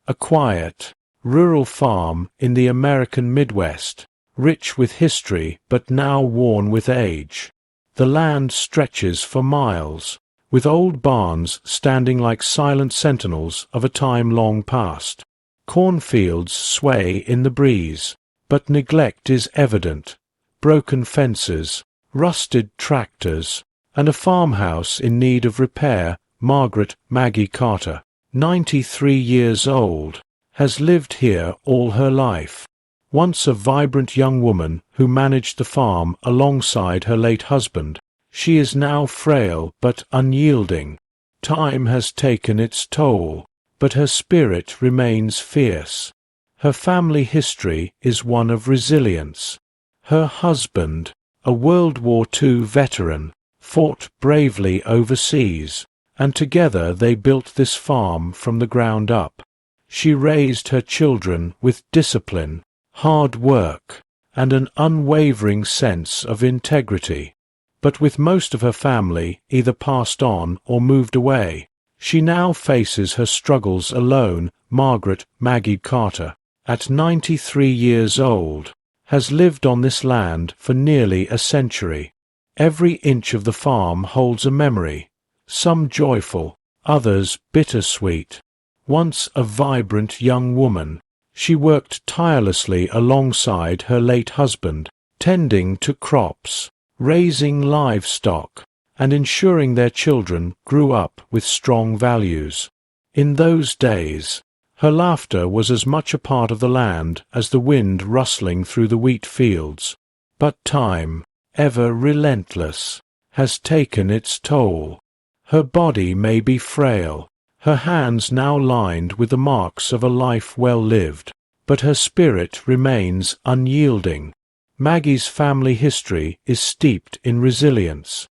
a quiet, rural farm in the American Midwest, rich with history but now worn with age. The land stretches for miles, with old barns standing like silent sentinels of a time long past. Cornfields sway in the breeze, but neglect is evident. Broken fences, rusted tractors, and a farmhouse in need of repair. Maggie Carter, 93 years old, has lived here all her life. Once a vibrant young woman who managed the farm alongside her late husband, she is now frail but unyielding. Time has taken its toll, but her spirit remains fierce. Her family history is one of resilience. Her husband, a World War II veteran, fought bravely overseas, and together they built this farm from the ground up. She raised her children with discipline, hard work, and an unwavering sense of integrity. But with most of her family either passed on or moved away, she now faces her struggles alone. Maggie Carter, at 93 years old, has lived on this land for nearly a century. Every inch of the farm holds a memory, some joyful, others bittersweet. Once a vibrant young woman, she worked tirelessly alongside her late husband, tending to crops, raising livestock, and ensuring their children grew up with strong values. In those days, her laughter was as much a part of the land as the wind rustling through the wheat fields. But time, ever relentless, has taken its toll. Her body may be frail, her hands now lined with the marks of a life well lived, but her spirit remains unyielding. Maggie's family history is steeped in resilience.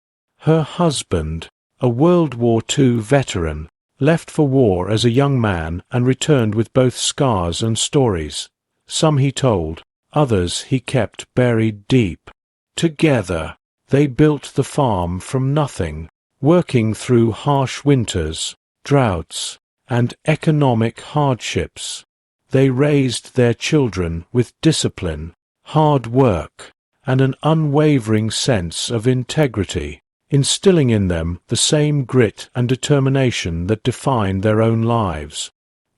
Her husband, a World War II veteran, left for war as a young man and returned with both scars and stories. Some he told, others he kept buried deep. Together, they built the farm from nothing, working through harsh winters, droughts, and economic hardships. They raised their children with discipline, hard work, and an unwavering sense of integrity, instilling in them the same grit and determination that defined their own lives.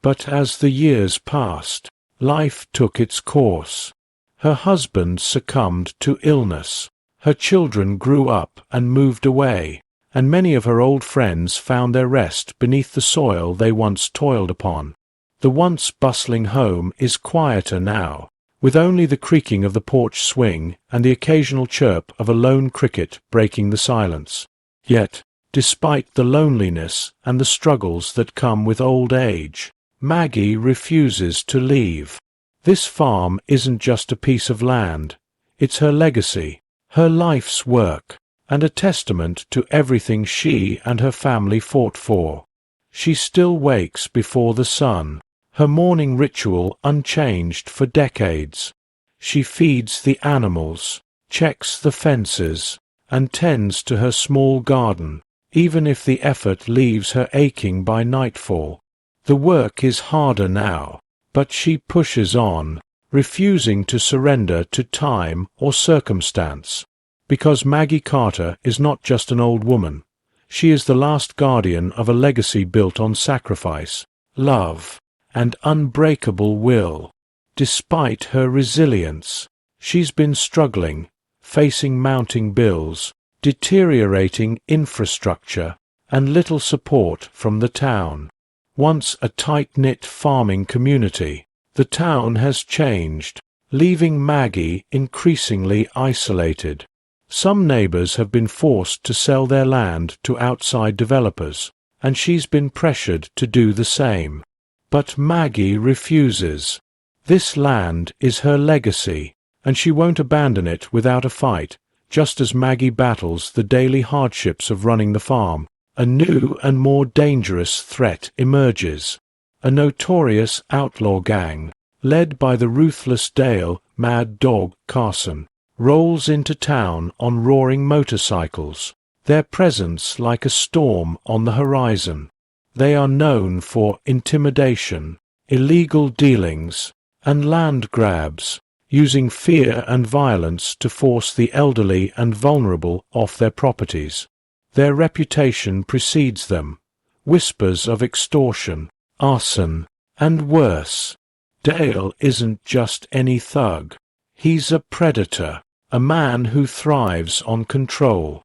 But as the years passed, life took its course. Her husband succumbed to illness, her children grew up and moved away, and many of her old friends found their rest beneath the soil they once toiled upon. The once bustling home is quieter now, with only the creaking of the porch swing and the occasional chirp of a lone cricket breaking the silence. Yet, despite the loneliness and the struggles that come with old age, Maggie refuses to leave. This farm isn't just a piece of land, it's her legacy, her life's work, and a testament to everything she and her family fought for. She still wakes before the sun, her morning ritual unchanged for decades. She feeds the animals, checks the fences, and tends to her small garden, even if the effort leaves her aching by nightfall. The work is harder now, but she pushes on, refusing to surrender to time or circumstance. Because Maggie Carter is not just an old woman, she is the last guardian of a legacy built on sacrifice, love, and unbreakable will. Despite her resilience, she's been struggling, facing mounting bills, deteriorating infrastructure, and little support from the town. Once a tight-knit farming community, the town has changed, leaving Maggie increasingly isolated. Some neighbors have been forced to sell their land to outside developers, and she's been pressured to do the same. But Maggie refuses. This land is her legacy, and she won't abandon it without a fight. Just as Maggie battles the daily hardships of running the farm, a new and more dangerous threat emerges. A notorious outlaw gang, led by the ruthless Dale Mad Dog Carson, rolls into town on roaring motorcycles, their presence like a storm on the horizon. They are known for intimidation, illegal dealings, and land grabs, using fear and violence to force the elderly and vulnerable off their properties. Their reputation precedes them, whispers of extortion, arson, and worse. Dale isn't just any thug. He's a predator, a man who thrives on control.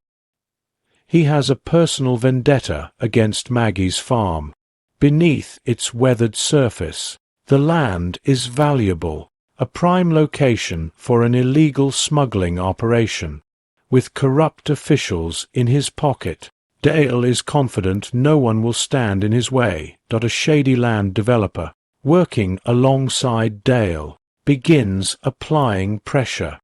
He has a personal vendetta against Maggie's farm. Beneath its weathered surface, the land is valuable, a prime location for an illegal smuggling operation. With corrupt officials in his pocket, Dale is confident no one will stand in his way. A shady land developer, working alongside Dale, begins applying pressure.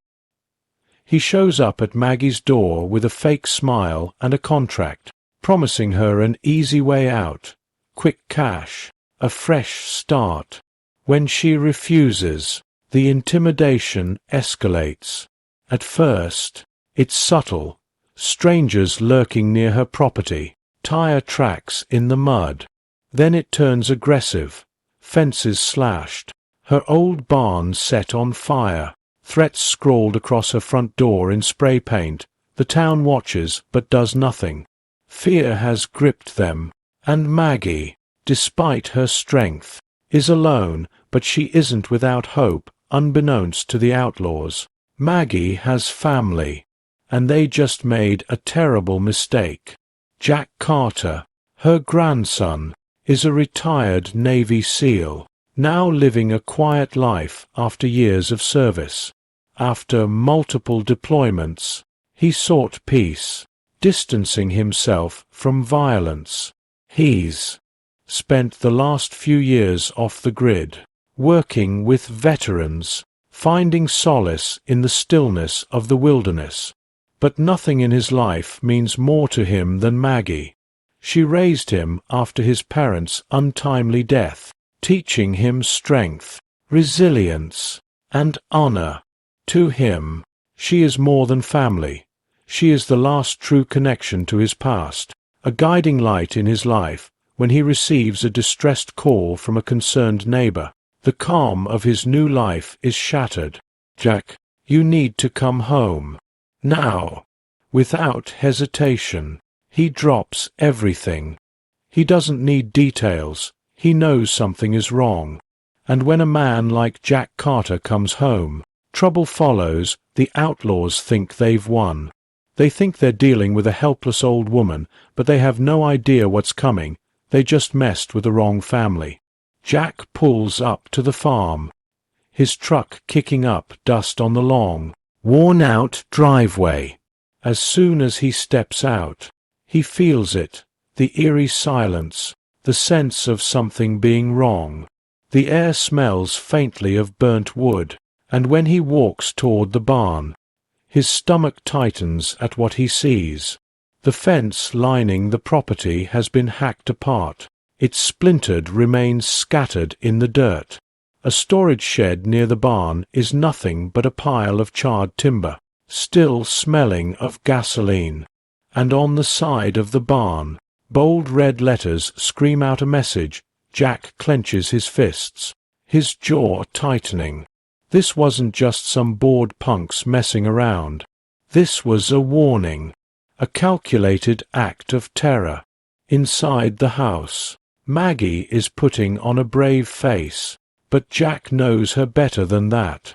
He shows up at Maggie's door with a fake smile and a contract, promising her an easy way out, quick cash, a fresh start. When she refuses, the intimidation escalates. At first, it's subtle, strangers lurking near her property, tire tracks in the mud. Then it turns aggressive, fences slashed, her old barn set on fire, threats scrawled across her front door in spray paint. The town watches but does nothing. Fear has gripped them, and Maggie, despite her strength, is alone, but she isn't without hope, unbeknownst to the outlaws. Maggie has family, and they just made a terrible mistake. Jack Carter, her grandson, is a retired Navy SEAL, now living a quiet life after years of service. After multiple deployments, he sought peace, distancing himself from violence. He's spent the last few years off the grid, working with veterans, finding solace in the stillness of the wilderness. But nothing in his life means more to him than Maggie. She raised him after his parents' untimely death, teaching him strength, resilience, and honor. To him, she is more than family. She is the last true connection to his past, a guiding light in his life. When he receives a distressed call from a concerned neighbor, the calm of his new life is shattered. "Jack, you need to come home. Now." Without hesitation, he drops everything. He doesn't need details. He knows something is wrong. And when a man like Jack Carter comes home, trouble follows. The outlaws think they've won. They think they're dealing with a helpless old woman, but they have no idea what's coming. They just messed with the wrong family. Jack pulls up to the farm, his truck kicking up dust on the long, worn-out driveway. As soon as he steps out, he feels it, the eerie silence, the sense of something being wrong. The air smells faintly of burnt wood, and when he walks toward the barn, his stomach tightens at what he sees. The fence lining the property has been hacked apart. Its splintered remains scattered in the dirt. A storage shed near the barn is nothing but a pile of charred timber, still smelling of gasoline. And on the side of the barn, bold red letters scream out a message. Jack clenches his fists, his jaw tightening. This wasn't just some bored punks messing around. This was a warning, a calculated act of terror. Inside the house, Maggie is putting on a brave face, but Jack knows her better than that.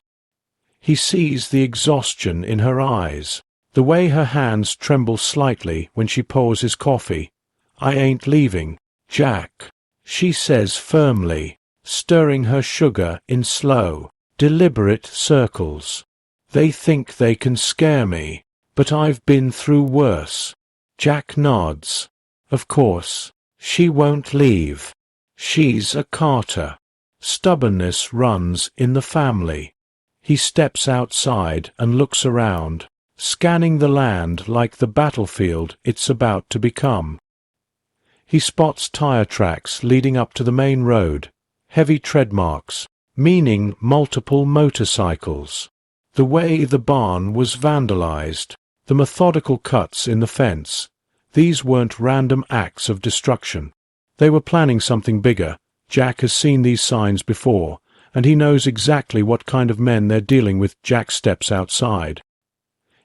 He sees the exhaustion in her eyes, the way her hands tremble slightly when she pours his coffee. "I ain't leaving, Jack," she says firmly, stirring her sugar in slow, deliberate circles. "They think they can scare me, but I've been through worse." Jack nods. Of course, she won't leave. She's a Carter. Stubbornness runs in the family. He steps outside and looks around, scanning the land like the battlefield it's about to become. He spots tire tracks leading up to the main road, heavy tread marks, meaning multiple motorcycles. The way the barn was vandalized, the methodical cuts in the fence, these weren't random acts of destruction. They were planning something bigger, Jack has seen these signs before, and he knows exactly what kind of men they're dealing with. Jack steps outside,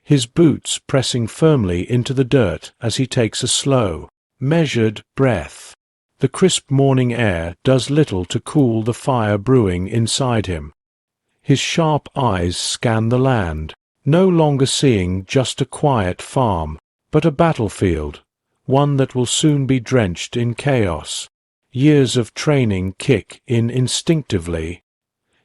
his boots pressing firmly into the dirt as he takes a slow, measured breath. The crisp morning air does little to cool the fire brewing inside him. His sharp eyes scan the land, no longer seeing just a quiet farm, but a battlefield, one that will soon be drenched in chaos. Years of training kick in instinctively,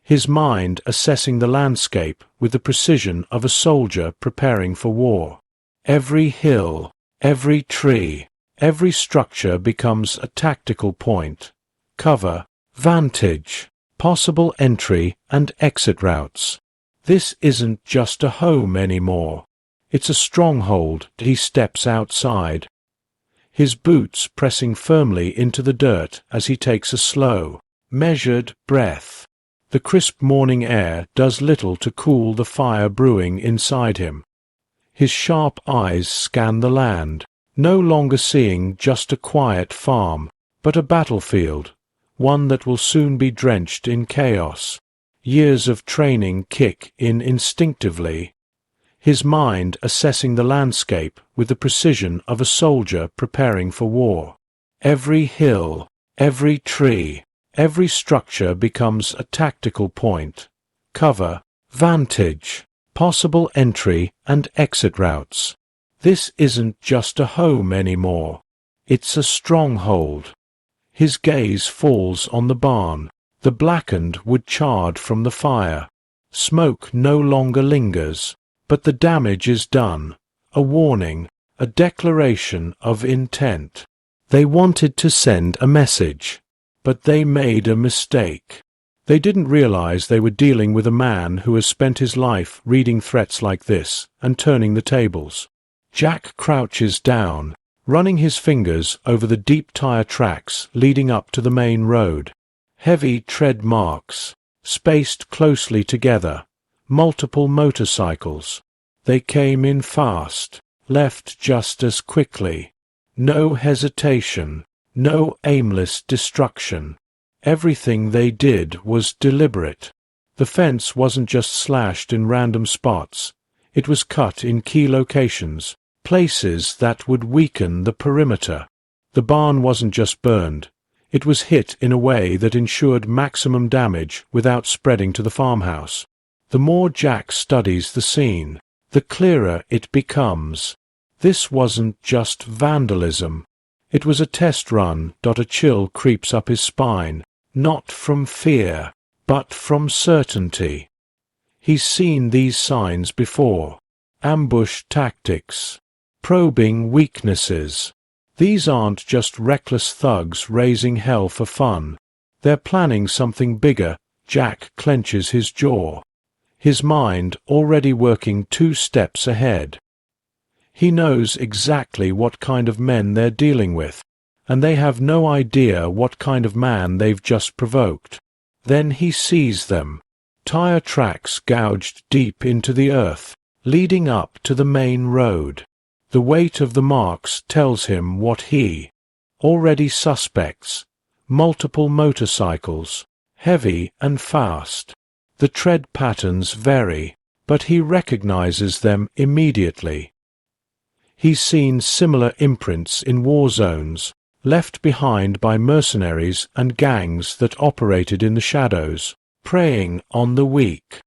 his mind assessing the landscape with the precision of a soldier preparing for war. Every hill, every tree, every structure becomes a tactical point, cover, vantage, possible entry and exit routes. This isn't just a home anymore. It's a stronghold. He steps outside, his boots pressing firmly into the dirt as he takes a slow, measured breath. The crisp morning air does little to cool the fire brewing inside him. His sharp eyes scan the land, no longer seeing just a quiet farm, but a battlefield, one that will soon be drenched in chaos. Years of training kick in instinctively, his mind assessing the landscape with the precision of a soldier preparing for war. Every hill, every tree, every structure becomes a tactical point, cover, vantage, possible entry and exit routes. This isn't just a home anymore. It's a stronghold. His gaze falls on the barn, the blackened wood charred from the fire. Smoke no longer lingers, but the damage is done. A warning, a declaration of intent. They wanted to send a message, but they made a mistake. They didn't realize they were dealing with a man who has spent his life reading threats like this and turning the tables. Jack crouches down, running his fingers over the deep tire tracks leading up to the main road. Heavy tread marks, spaced closely together, multiple motorcycles. They came in fast, left just as quickly. No hesitation, no aimless destruction. Everything they did was deliberate. The fence wasn't just slashed in random spots. It was cut in key locations, places that would weaken the perimeter. The barn wasn't just burned. It was hit in a way that ensured maximum damage without spreading to the farmhouse. The more Jack studies the scene, the clearer it becomes. This wasn't just vandalism. It was a test run. A chill creeps up his spine, not from fear, but from certainty. He's seen these signs before. Ambush tactics, probing weaknesses. These aren't just reckless thugs raising hell for fun. They're planning something bigger. Jack clenches his jaw, his mind already working 2 steps ahead. He knows exactly what kind of men they're dealing with, and they have no idea what kind of man they've just provoked. Then he sees them. Tire tracks gouged deep into the earth, leading up to the main road. The weight of the marks tells him what he already suspects. Multiple motorcycles, heavy and fast. The tread patterns vary, but he recognizes them immediately. He's seen similar imprints in war zones, left behind by mercenaries and gangs that operated in the shadows, preying on the weak.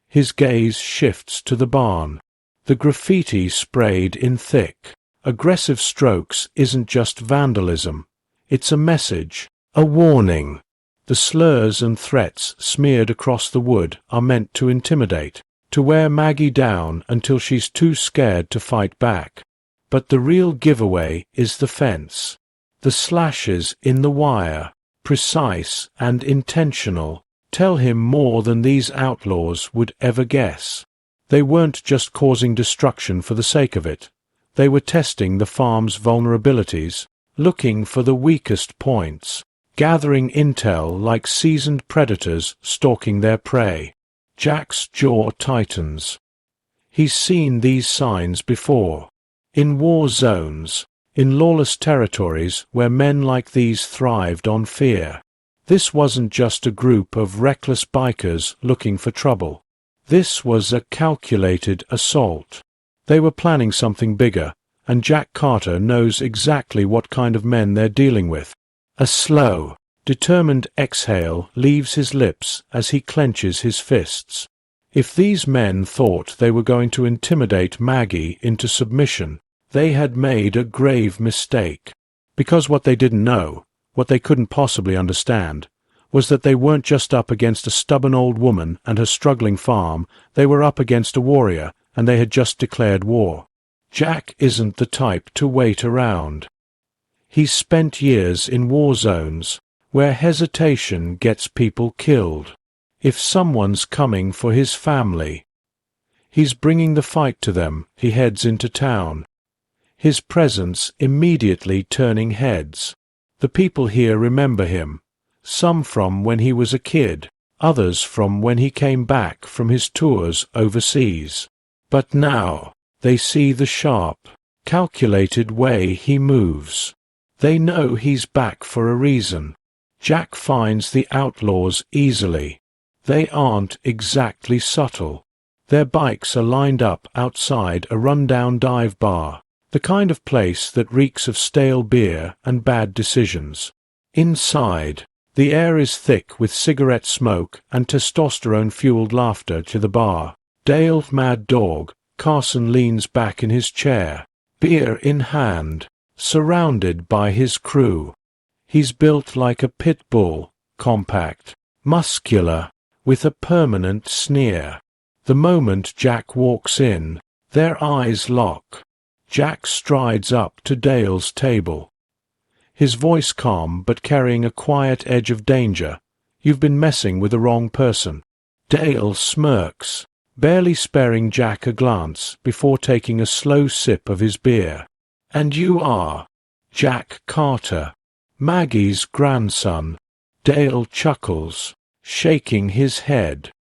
His gaze shifts to the barn. The graffiti sprayed in thick, aggressive strokes isn't just vandalism. It's a message, a warning. The slurs and threats smeared across the wood are meant to intimidate, to wear Maggie down until she's too scared to fight back. But the real giveaway is the fence. The slashes in the wire, precise and intentional, tell him more than these outlaws would ever guess. They weren't just causing destruction for the sake of it. They were testing the farm's vulnerabilities, looking for the weakest points, gathering intel like seasoned predators stalking their prey. Jack's jaw tightens. He's seen these signs before. In war zones, in lawless territories where men like these thrived on fear. This wasn't just a group of reckless bikers looking for trouble. This was a calculated assault. They were planning something bigger, and Jack Carter knows exactly what kind of men they're dealing with. A slow, determined exhale leaves his lips as he clenches his fists. If these men thought they were going to intimidate Maggie into submission, they had made a grave mistake. Because what they didn't know, what they couldn't possibly understand, was that they weren't just up against a stubborn old woman and her struggling farm, they were up against a warrior, and they had just declared war. Jack isn't the type to wait around. He's spent years in war zones, where hesitation gets people killed. If someone's coming for his family, he's bringing the fight to them. He heads into town, his presence immediately turning heads. The people here remember him, some from when he was a kid, others from when he came back from his tours overseas. But now, they see the sharp, calculated way he moves. They know he's back for a reason. Jack finds the outlaws easily. They aren't exactly subtle. Their bikes are lined up outside a rundown dive bar, the kind of place that reeks of stale beer and bad decisions. Inside, the air is thick with cigarette smoke and testosterone-fueled laughter to the bar. Dale, Mad Dog, Carson leans back in his chair, beer in hand, surrounded by his crew. He's built like a pit bull, compact, muscular, with a permanent sneer. The moment Jack walks in, their eyes lock. Jack strides up to Dale's table, his voice calm but carrying a quiet edge of danger. "You've been messing with the wrong person." Dale smirks, barely sparing Jack a glance before taking a slow sip of his beer. "And you are Jack Carter, Maggie's grandson." Dale chuckles, shaking his head.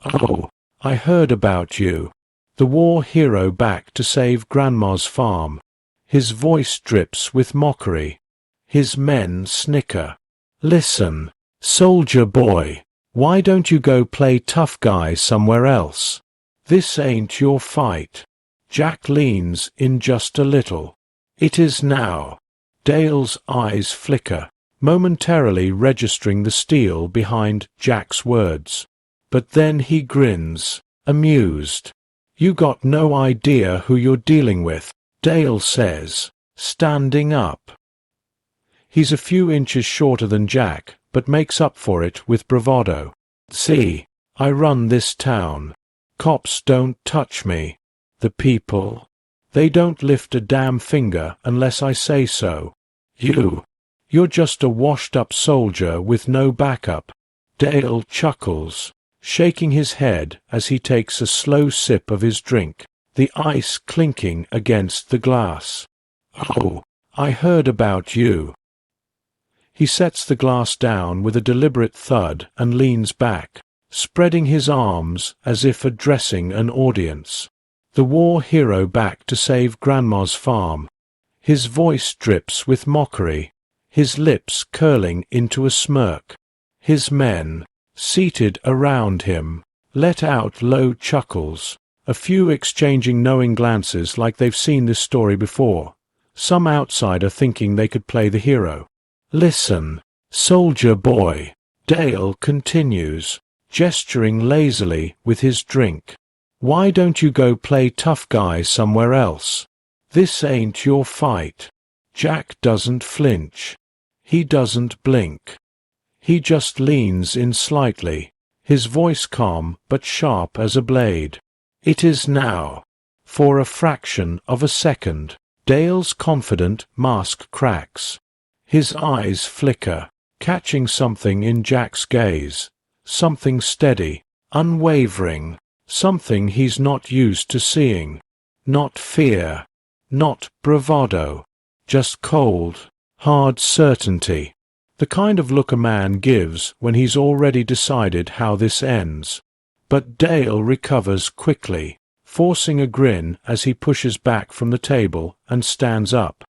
"Oh, I heard about you. The war hero back to save Grandma's farm." His voice drips with mockery. His men snicker. "Listen, soldier boy, why don't you go play tough guy somewhere else? This ain't your fight." Jack leans in just a little. "It is now." Dale's eyes flicker, momentarily registering the steel behind Jack's words. But then he grins, amused. "You got no idea who you're dealing with," Dale says, standing up. He's a few inches shorter than Jack, but makes up for it with bravado. "See, I run this town. Cops don't touch me. The people, they don't lift a damn finger unless I say so. You're just a washed-up soldier with no backup." Dale chuckles, shaking his head as he takes a slow sip of his drink, the ice clinking against the glass. "Oh, I heard about you." He sets the glass down with a deliberate thud and leans back, spreading his arms as if addressing an audience. "The war hero back to save Grandma's farm." His voice drips with mockery, his lips curling into a smirk. His men, seated around him, let out low chuckles, a few exchanging knowing glances like they've seen this story before, some outsider thinking they could play the hero. "Listen, soldier boy," Dale continues, gesturing lazily with his drink. "Why don't you go play tough guy somewhere else? This ain't your fight." Jack doesn't flinch. He doesn't blink. He just leans in slightly, his voice calm but sharp as a blade. "It is now." For a fraction of a second, Dale's confident mask cracks. His eyes flicker, catching something in Jack's gaze, something steady, unwavering, something he's not used to seeing. Not fear, not bravado, just cold, hard certainty. The kind of look a man gives when he's already decided how this ends. But Dale recovers quickly, forcing a grin as he pushes back from the table and stands up.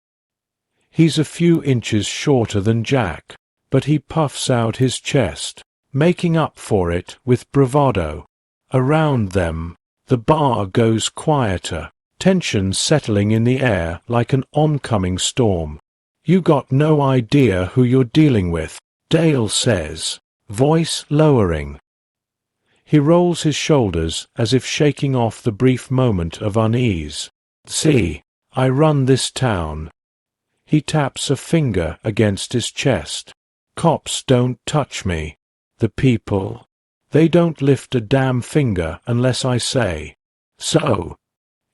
He's a few inches shorter than Jack, but he puffs out his chest, making up for it with bravado. Around them, the bar goes quieter, tension settling in the air like an oncoming storm. "You got no idea who you're dealing with," Dale says, voice lowering. He rolls his shoulders as if shaking off the brief moment of unease. "See, I run this town." He taps a finger against his chest. "Cops don't touch me. The people, they don't lift a damn finger unless I say so."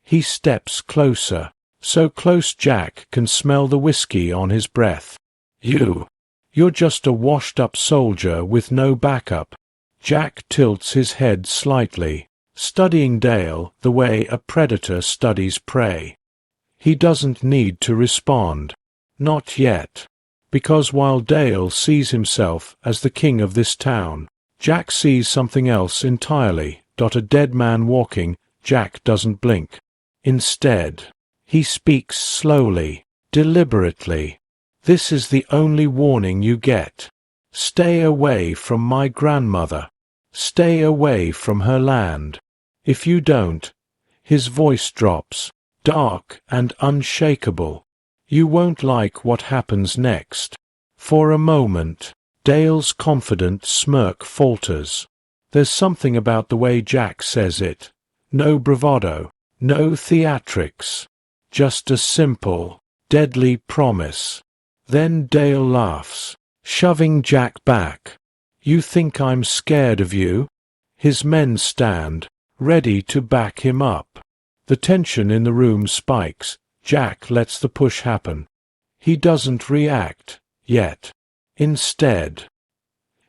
He steps closer, so close Jack can smell the whiskey on his breath. You're just a washed-up soldier with no backup." Jack tilts his head slightly, studying Dale the way a predator studies prey. He doesn't need to respond. Not yet. Because while Dale sees himself as the king of this town, Jack sees something else entirely. A dead man walking. Jack doesn't blink. Instead, he speaks slowly, deliberately. "This is the only warning you get. Stay away from my grandmother. Stay away from her land. If you don't," his voice drops, dark and unshakable, "you won't like what happens next." For a moment, Dale's confident smirk falters. There's something about the way Jack says it. No bravado, no theatrics. Just a simple, deadly promise. Then Dale laughs, shoving Jack back. "You think I'm scared of you?" His men stand, ready to back him up. The tension in the room spikes. Jack lets the push happen. He doesn't react, yet. Instead,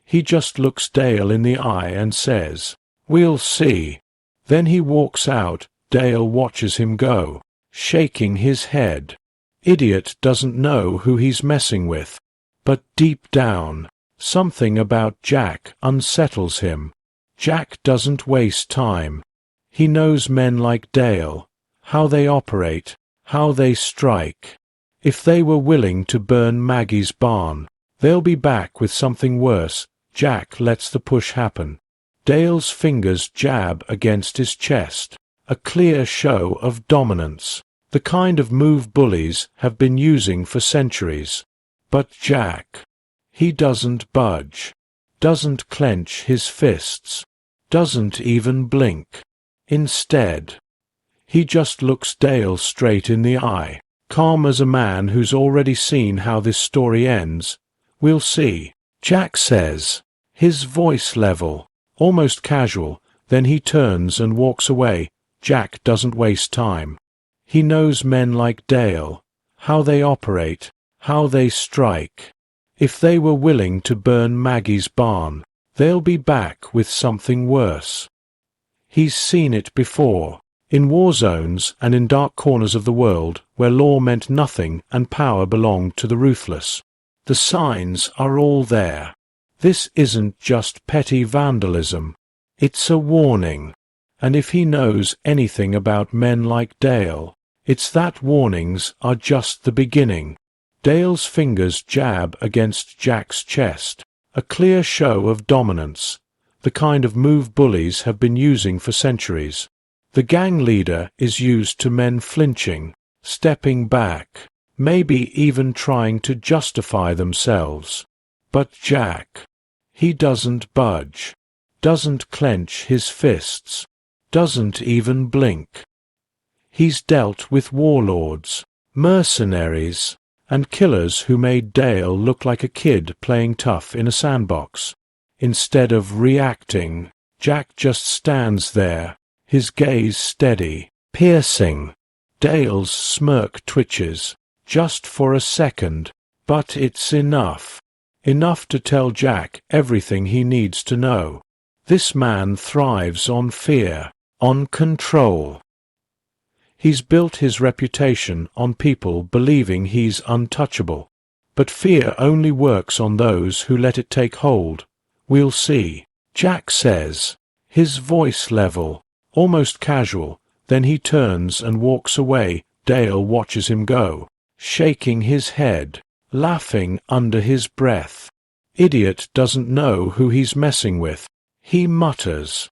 he just looks Dale in the eye and says, "We'll see." Then he walks out. Dale watches him go, shaking his head. Idiot doesn't know who he's messing with. But deep down, something about Jack unsettles him. Jack doesn't waste time. He knows men like Dale, how they operate, how they strike. If they were willing to burn Maggie's barn, they'll be back with something worse. Jack lets the push happen. Dale's fingers jab against his chest, a clear show of dominance, the kind of move bullies have been using for centuries. But Jack, he doesn't budge, doesn't clench his fists, doesn't even blink. Instead, he just looks Dale straight in the eye, calm as a man who's already seen how this story ends. "We'll see," Jack says, his voice level, almost casual. Then he turns and walks away. Jack doesn't waste time. He knows men like Dale, how they operate, how they strike. If they were willing to burn Maggie's barn, they'll be back with something worse. He's seen it before, in war zones and in dark corners of the world where law meant nothing and power belonged to the ruthless. The signs are all there. This isn't just petty vandalism. It's a warning. And if he knows anything about men like Dale, it's that warnings are just the beginning. Dale's fingers jab against Jack's chest, a clear show of dominance, the kind of move bullies have been using for centuries. The gang leader is used to men flinching, stepping back, maybe even trying to justify themselves. But Jack, he doesn't budge, doesn't clench his fists, doesn't even blink. He's dealt with warlords, mercenaries, and killers who made Dale look like a kid playing tough in a sandbox. Instead of reacting, Jack just stands there, his gaze steady, piercing. Dale's smirk twitches, just for a second, but it's enough. Enough to tell Jack everything he needs to know. This man thrives on fear, on control. He's built his reputation on people believing he's untouchable. But fear only works on those who let it take hold. "We'll see," Jack says, his voice level, almost casual. Then he turns and walks away. Dale watches him go, shaking his head, laughing under his breath. Idiot doesn't know who he's messing with. He mutters.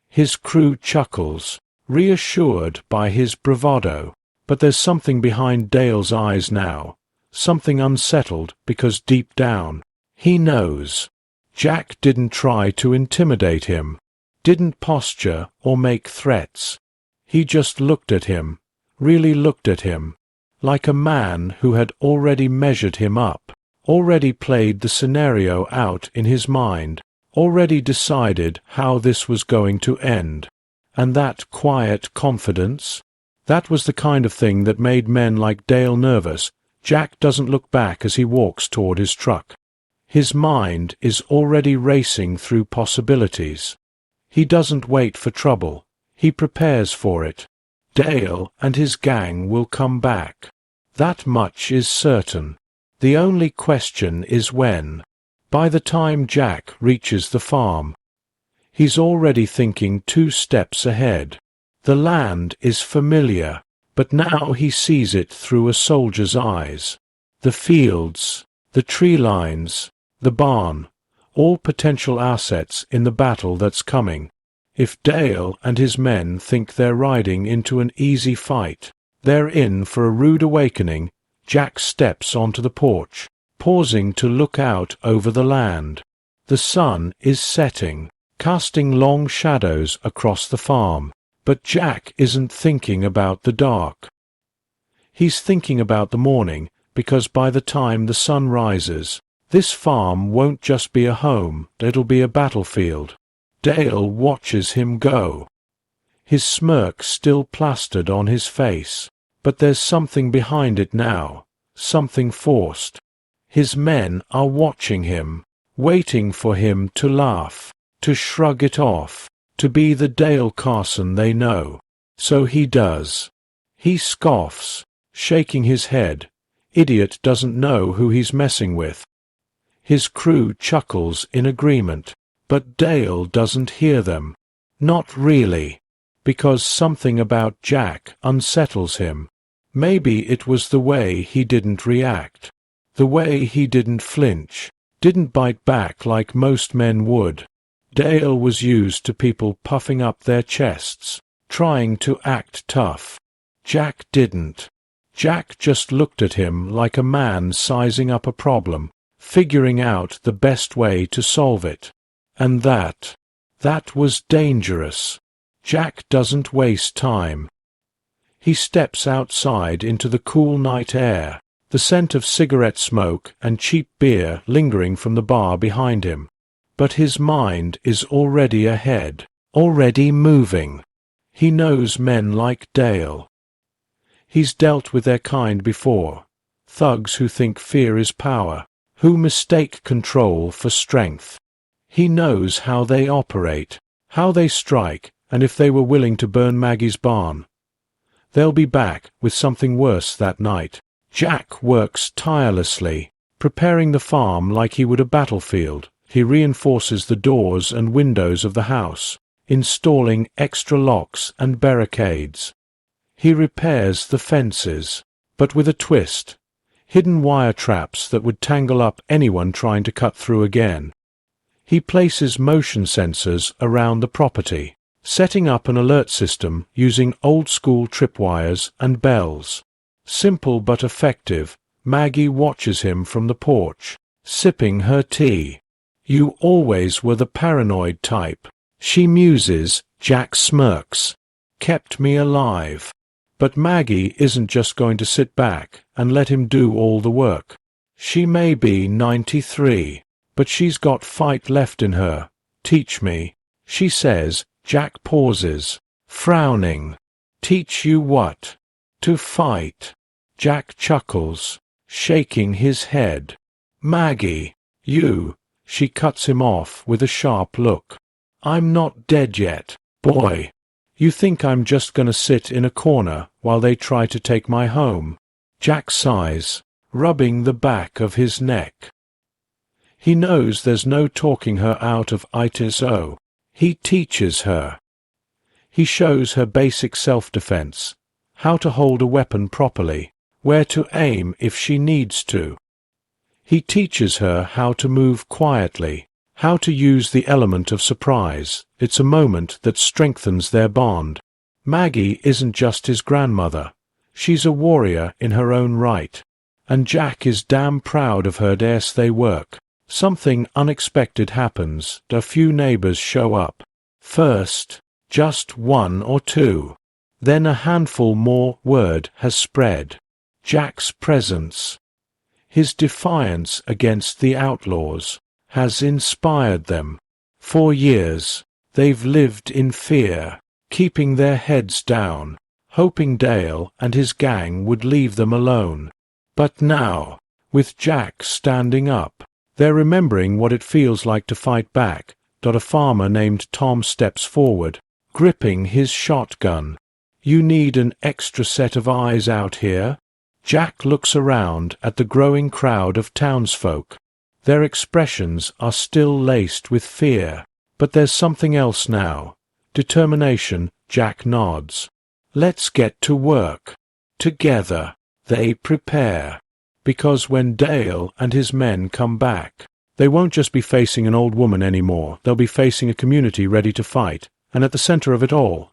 His crew chuckles, reassured by his bravado. But there's something behind Dale's eyes now, something unsettled because deep down, he knows. Jack didn't try to intimidate him, didn't posture or make threats. He just looked at him, really looked at him, like a man who had already measured him up, already played the scenario out in his mind, already decided how this was going to end. And that quiet confidence, that was the kind of thing that made men like Dale nervous. Jack doesn't look back as he walks toward his truck. His mind is already racing through possibilities. He doesn't wait for trouble. He prepares for it. Dale and his gang will come back. That much is certain. The only question is when. By the time Jack reaches the farm, he's already thinking 2 steps ahead. The land is familiar, but now he sees it through a soldier's eyes. The fields, the tree lines, the barn, all potential assets in the battle that's coming. If Dale and his men think they're riding into an easy fight, they're in for a rude awakening. Jack steps onto the porch, pausing to look out over the land. The sun is setting, casting long shadows across the farm. But Jack isn't thinking about the dark. He's thinking about the morning, because by the time the sun rises, this farm won't just be a home, it'll be a battlefield. Dale watches him go. His smirk still plastered on his face, but there's something behind it now, something forced. His men are watching him, waiting for him to laugh, to shrug it off, to be the Dale Carson they know. So he does. He scoffs, shaking his head. Idiot doesn't know who he's messing with. His crew chuckles in agreement, but Dale doesn't hear them. Not really, because something about Jack unsettles him. Maybe it was the way he didn't react, the way he didn't flinch, didn't bite back like most men would. Dale was used to people puffing up their chests, trying to act tough. Jack didn't. Jack just looked at him like a man sizing up a problem, figuring out the best way to solve it. And that was dangerous. Jack doesn't waste time. He steps outside into the cool night air, the scent of cigarette smoke and cheap beer lingering from the bar behind him. But his mind is already ahead, already moving. He knows men like Dale. He's dealt with their kind before, thugs who think fear is power, who mistake control for strength. He knows how they operate, how they strike, and if they were willing to burn Maggie's barn, they'll be back with something worse that night. Jack works tirelessly, preparing the farm like he would a battlefield. He reinforces the doors and windows of the house, installing extra locks and barricades. He repairs the fences, but with a twist, hidden wire traps that would tangle up anyone trying to cut through again. He places motion sensors around the property, setting up an alert system using old-school tripwires and bells. Simple but effective. Maggie watches him from the porch, sipping her tea. You always were the paranoid type, she muses. Jack smirks. Kept me alive. But Maggie isn't just going to sit back and let him do all the work. She may be 93, but she's got fight left in her. Teach me, she says. Jack pauses, frowning. Teach you what? To fight. Jack chuckles, shaking his head. Maggie, you. She cuts him off with a sharp look. I'm not dead yet, boy. You think I'm just gonna sit in a corner while they try to take my home? Jack sighs, rubbing the back of his neck. He knows there's no talking her out of ITSO. He teaches her. He shows her basic self-defense, how to hold a weapon properly, where to aim if she needs to. He teaches her how to move quietly, how to use the element of surprise. It's a moment that strengthens their bond. Maggie isn't just his grandmother. She's a warrior in her own right. And Jack is damn proud of her as they work. Something unexpected happens. A few neighbors show up. First, just one or two. Then a handful more. Word has spread. Jack's presence, his defiance against the outlaws, has inspired them. For years, they've lived in fear, keeping their heads down, hoping Dale and his gang would leave them alone. But now, with Jack standing up, they're remembering what it feels like to fight back. A farmer named Tom steps forward, gripping his shotgun. "You need an extra set of eyes out here." Jack looks around at the growing crowd of townsfolk. Their expressions are still laced with fear, but there's something else now. Determination. Jack nods. "Let's get to work." Together, they prepare. Because when Dale and his men come back, they won't just be facing an old woman anymore. They'll be facing a community ready to fight, and at the center of it all,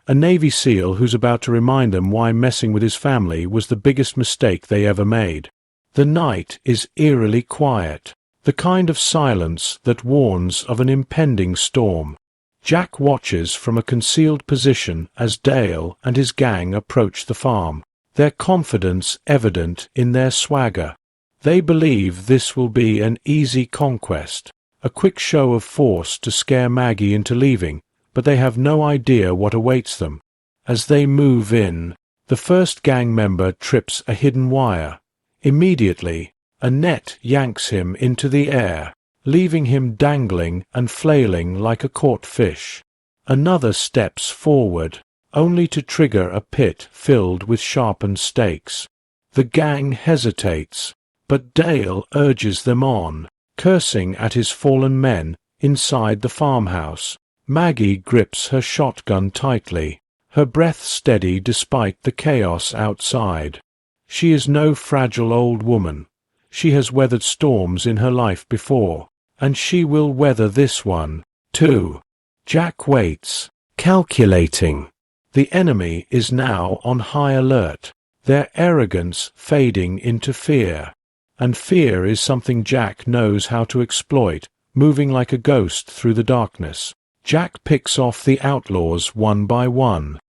a Navy SEAL who's about to remind them why messing with his family was the biggest mistake they ever made. The night is eerily quiet, the kind of silence that warns of an impending storm. Jack watches from a concealed position as Dale and his gang approach the farm, their confidence evident in their swagger. They believe this will be an easy conquest, a quick show of force to scare Maggie into leaving, but they have no idea what awaits them. As they move in, the first gang member trips a hidden wire. Immediately, a net yanks him into the air, leaving him dangling and flailing like a caught fish. Another steps forward, only to trigger a pit filled with sharpened stakes. The gang hesitates, but Dale urges them on, cursing at his fallen men inside the farmhouse. Maggie grips her shotgun tightly, her breath steady despite the chaos outside. She is no fragile old woman. She has weathered storms in her life before, and she will weather this one, too. Jack waits, calculating. The enemy is now on high alert, their arrogance fading into fear. And fear is something Jack knows how to exploit, moving like a ghost through the darkness. Jack picks off the outlaws one by one.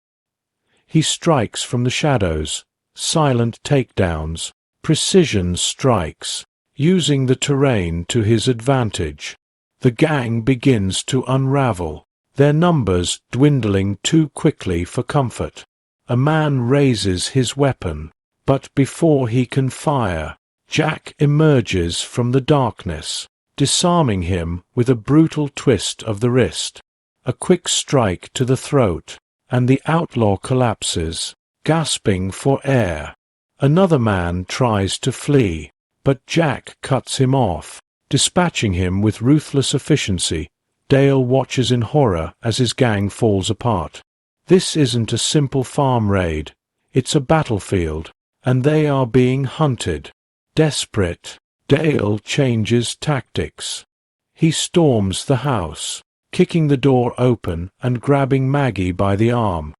He strikes from the shadows, silent takedowns, precision strikes, using the terrain to his advantage. The gang begins to unravel, their numbers dwindling too quickly for comfort. A man raises his weapon, but before he can fire, Jack emerges from the darkness, disarming him with a brutal twist of the wrist. A quick strike to the throat, and the outlaw collapses, gasping for air. Another man tries to flee, but Jack cuts him off, dispatching him with ruthless efficiency. Dale watches in horror as his gang falls apart. This isn't a simple farm raid. It's a battlefield, and they are being hunted. Desperate, Dale changes tactics. He storms the house, kicking the door open and grabbing Maggie by the arm.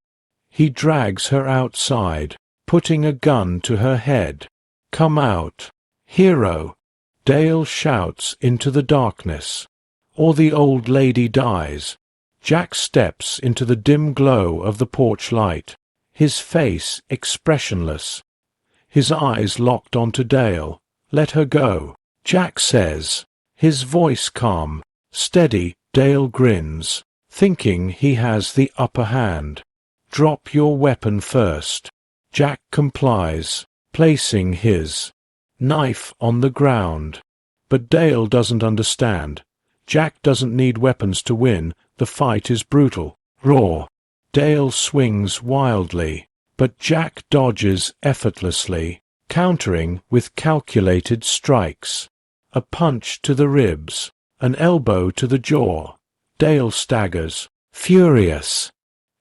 He drags her outside, putting a gun to her head. "Come out, hero!" Dale shouts into the darkness. "Or the old lady dies." Jack steps into the dim glow of the porch light, his face expressionless. His eyes locked onto Dale. "Let her go," Jack says, his voice calm, steady. Dale grins, thinking he has the upper hand. "Drop your weapon first." Jack complies, placing his knife on the ground. But Dale doesn't understand. Jack doesn't need weapons to win. The fight is brutal, raw. Dale swings wildly, but Jack dodges effortlessly, countering with calculated strikes. A punch to the ribs, an elbow to the jaw. Dale staggers, furious.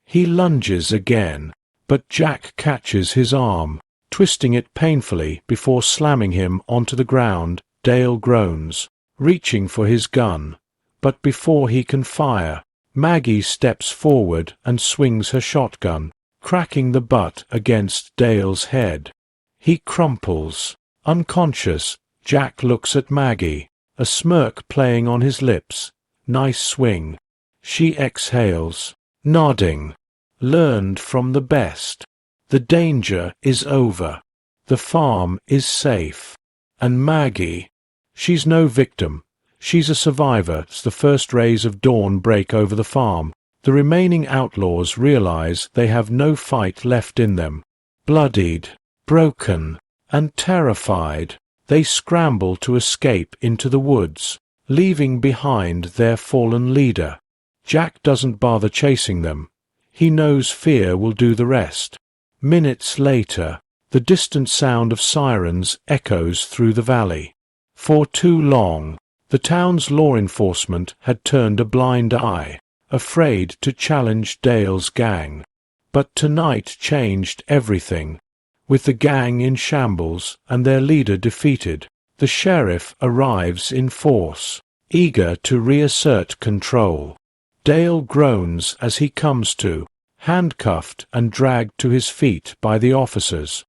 He lunges again, but Jack catches his arm, twisting it painfully before slamming him onto the ground. Dale groans, reaching for his gun. But before he can fire, Maggie steps forward and swings her shotgun, cracking the butt against Dale's head. He crumples. Unconscious, Jack looks at Maggie, a smirk playing on his lips. Nice swing. She exhales, nodding. Learned from the best. The danger is over. The farm is safe. And Maggie, she's no victim. She's a survivor as the first rays of dawn break over the farm. The remaining outlaws realize they have no fight left in them. Bloodied, broken, and terrified, they scramble to escape into the woods, leaving behind their fallen leader. Jack doesn't bother chasing them. He knows fear will do the rest. Minutes later, the distant sound of sirens echoes through the valley. For too long, the town's law enforcement had turned a blind eye, afraid to challenge Dale's gang. But tonight changed everything. With the gang in shambles and their leader defeated, the sheriff arrives in force, eager to reassert control. Dale groans as he comes to, handcuffed and dragged to his feet by the officers.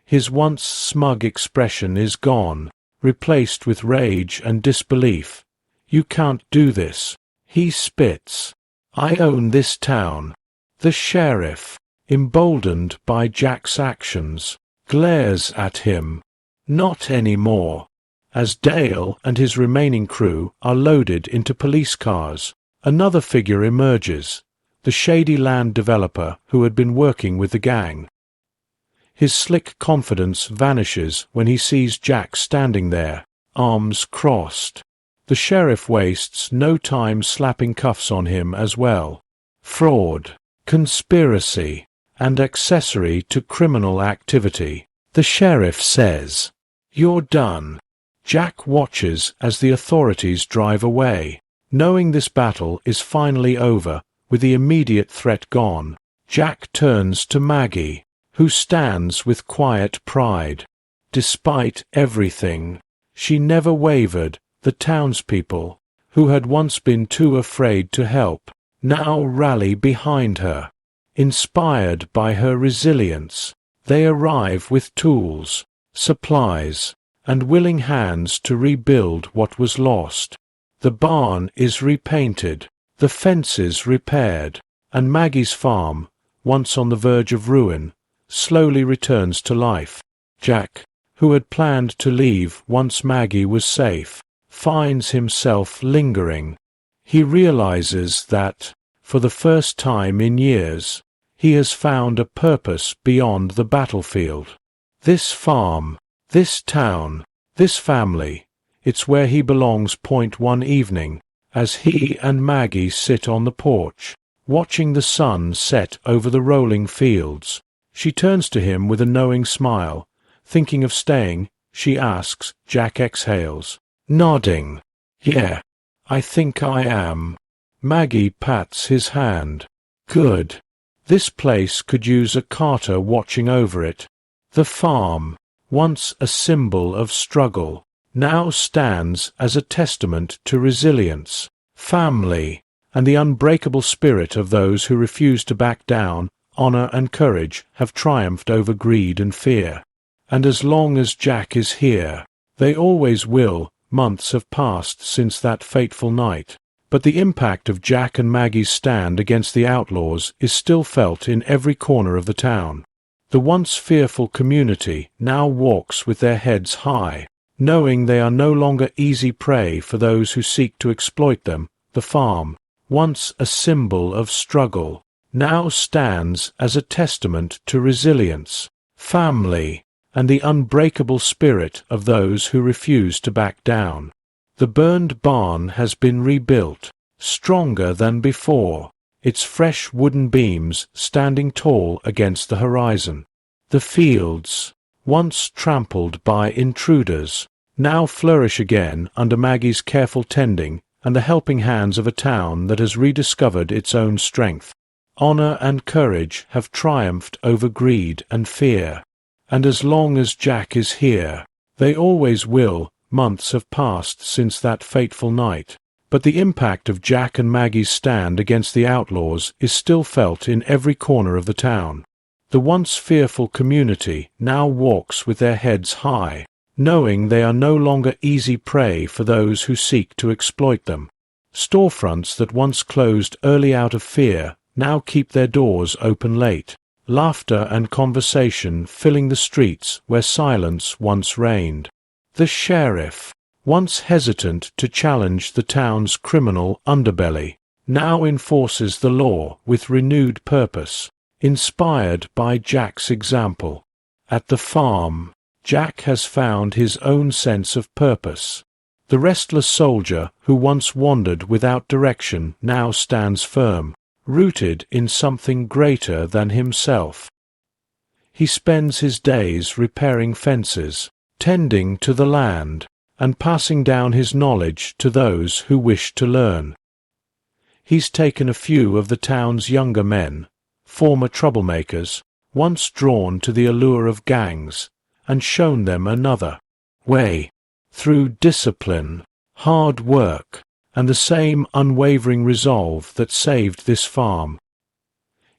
His once smug expression is gone, replaced with rage and disbelief. "You can't do this." He spits. "I own this town." The sheriff, emboldened by Jack's actions, glares at him. Not anymore. As Dale and his remaining crew are loaded into police cars, another figure emerges, the shady land developer who had been working with the gang. His slick confidence vanishes when he sees Jack standing there, arms crossed. The sheriff wastes no time slapping cuffs on him as well. Fraud, conspiracy, and accessory to criminal activity. The sheriff says, "You're done." Jack watches as the authorities drive away. Knowing this battle is finally over, with the immediate threat gone, Jack turns to Maggie, who stands with quiet pride. Despite everything, she never wavered. The townspeople, who had once been too afraid to help, now rally behind her. Inspired by her resilience, they arrive with tools, supplies, and willing hands to rebuild what was lost. The barn is repainted, the fences repaired, and Maggie's farm, once on the verge of ruin, slowly returns to life. Jack, who had planned to leave once Maggie was safe, finds himself lingering. He realizes that, for the first time in years, he has found a purpose beyond the battlefield. This farm, this town, this family, it's where he belongs. One evening, as he and Maggie sit on the porch, watching the sun set over the rolling fields, she turns to him with a knowing smile. Thinking of staying, she asks. Jack exhales, nodding. "Yeah, I think I am." Maggie pats his hand. "Good. This place could use a Carter watching over it." The farm, once a symbol of struggle, now stands as a testament to resilience, family, and the unbreakable spirit of those who refuse to back down. Honor and courage have triumphed over greed and fear. And as long as Jack is here, they always will. Months have passed since that fateful night, but the impact of Jack and Maggie's stand against the outlaws is still felt in every corner of the town. The once fearful community now walks with their heads high, knowing they are no longer easy prey for those who seek to exploit them. The farm, once a symbol of struggle, now stands as a testament to resilience, family, and the unbreakable spirit of those who refuse to back down. The burned barn has been rebuilt, stronger than before, its fresh wooden beams standing tall against the horizon. The fields, once trampled by intruders, now flourish again under Maggie's careful tending and the helping hands of a town that has rediscovered its own strength. Honor and courage have triumphed over greed and fear. And as long as Jack is here, they always will. Months have passed since that fateful night, but the impact of Jack and Maggie's stand against the outlaws is still felt in every corner of the town. The once fearful community now walks with their heads high, knowing they are no longer easy prey for those who seek to exploit them. Storefronts that once closed early out of fear now keep their doors open late, laughter and conversation filling the streets where silence once reigned. The sheriff, once hesitant to challenge the town's criminal underbelly, now enforces the law with renewed purpose, inspired by Jack's example. At the farm, Jack has found his own sense of purpose. The restless soldier who once wandered without direction now stands firm, rooted in something greater than himself. He spends his days repairing fences, tending to the land, and passing down his knowledge to those who wish to learn. He's taken a few of the town's younger men, former troublemakers, once drawn to the allure of gangs, and shown them another way, through discipline, hard work, and the same unwavering resolve that saved this farm.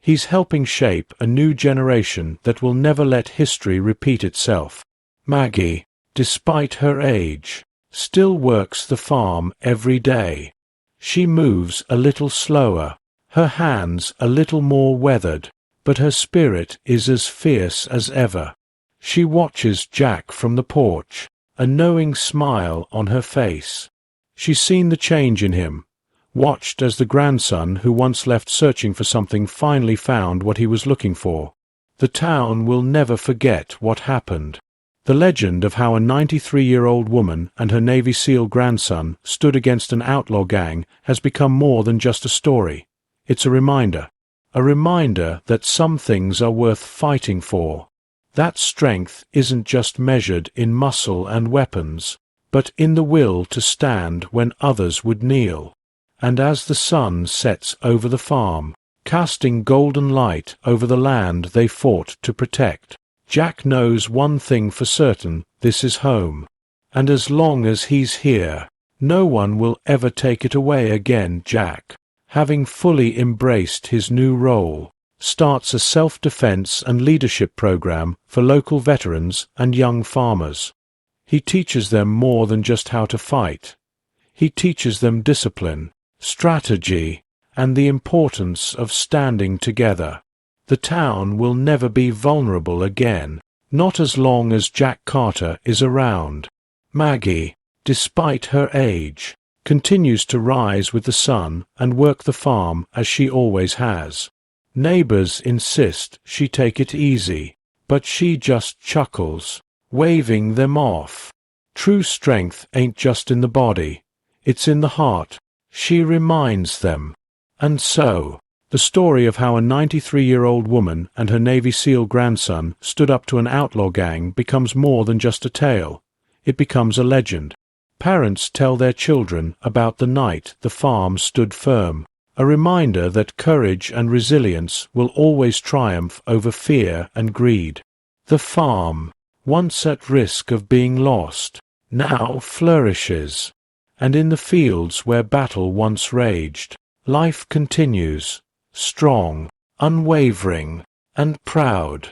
He's helping shape a new generation that will never let history repeat itself. Maggie, despite her age, still works the farm every day. She moves a little slower, her hands a little more weathered, but her spirit is as fierce as ever. She watches Jack from the porch, a knowing smile on her face. She's seen the change in him, watched as the grandson who once left searching for something finally found what he was looking for. The town will never forget what happened. The legend of how a 93-year-old woman and her Navy SEAL grandson stood against an outlaw gang has become more than just a story. It's a reminder that some things are worth fighting for. That strength isn't just measured in muscle and weapons, but in the will to stand when others would kneel. And as the sun sets over the farm, casting golden light over the land they fought to protect, Jack knows one thing for certain: this is home. And as long as he's here, no one will ever take it away again. Jack, having fully embraced his new role, starts a self-defense and leadership program for local veterans and young farmers. He teaches them more than just how to fight. He teaches them discipline, strategy, and the importance of standing together. The town will never be vulnerable again, not as long as Jack Carter is around. Maggie, despite her age, continues to rise with the sun and work the farm as she always has. Neighbors insist she take it easy, but she just chuckles, waving them off. True strength ain't just in the body, it's in the heart, she reminds them. And so, the story of how a 93-year-old woman and her Navy SEAL grandson stood up to an outlaw gang becomes more than just a tale. It becomes a legend. Parents tell their children about the night the farm stood firm, a reminder that courage and resilience will always triumph over fear and greed. The farm, once at risk of being lost, now flourishes. And in the fields where battle once raged, life continues, strong, unwavering, and proud.